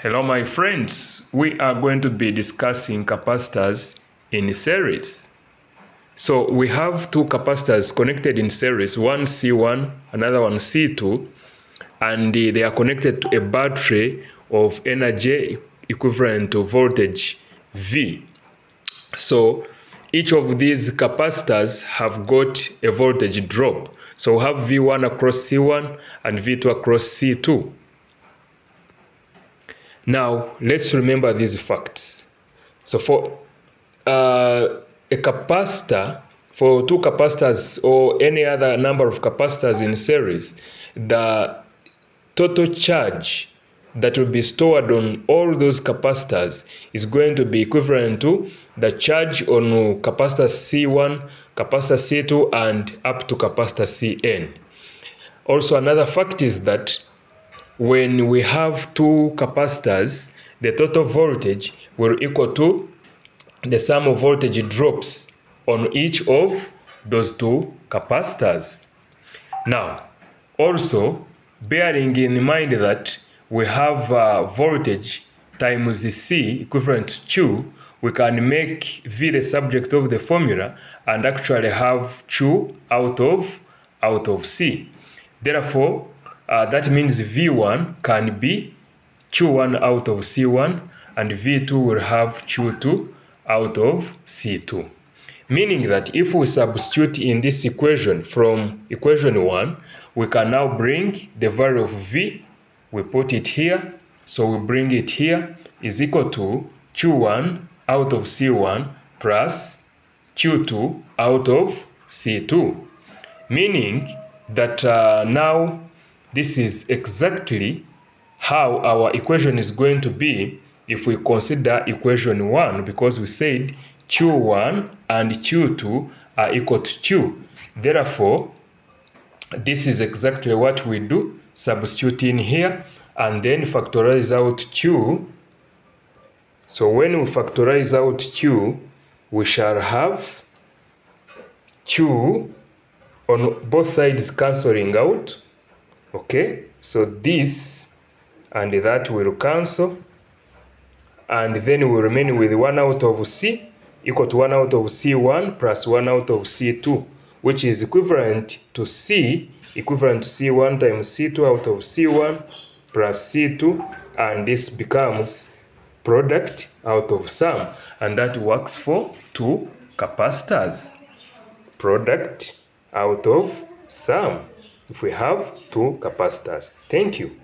Hello my friends, we are going to be discussing capacitors in series. So we have two capacitors connected in series, one C1, another one C2, and they are connected to a battery of energy equivalent to voltage V. So each of these capacitors have got a voltage drop. So we have V1 across C1 and V2 across C2. Now, let's remember these facts. So for a capacitor, for two capacitors or any other number of capacitors in series, the total charge that will be stored on all those capacitors is going to be equivalent to the charge on capacitor C1, capacitor C2, and up to capacitor Cn. Also, another fact is that when we have two capacitors, the total voltage will equal to the sum of voltage drops on each of those two capacitors. Now, also bearing in mind that we have voltage times C equivalent to Q, we can make V the subject of the formula and actually have Q out of C. Therefore, that means V1 can be Q1 out of C1 and V2 will have Q2 out of C2. Meaning that if we substitute in this equation from equation 1, we can now bring the value of V, we put it here, so we bring it here, is equal to Q1 out of C1 plus Q2 out of C2. Meaning that now this is exactly how our equation is going to be if we consider equation 1, because we said Q1 and Q2 are equal to Q. Therefore, this is exactly what we do, substitute in here and then factorize out Q. So when we factorize out Q, we shall have Q on both sides cancelling out. Okay, so this and that will cancel, and then we remain with 1 out of C equal to 1 out of C1 plus 1 out of C2, which is equivalent to C, equivalent to C1 times C2 out of C1 plus C2, and this becomes product out of sum, and that works for two capacitors. Product out of sum if we have two capacitors. Thank you.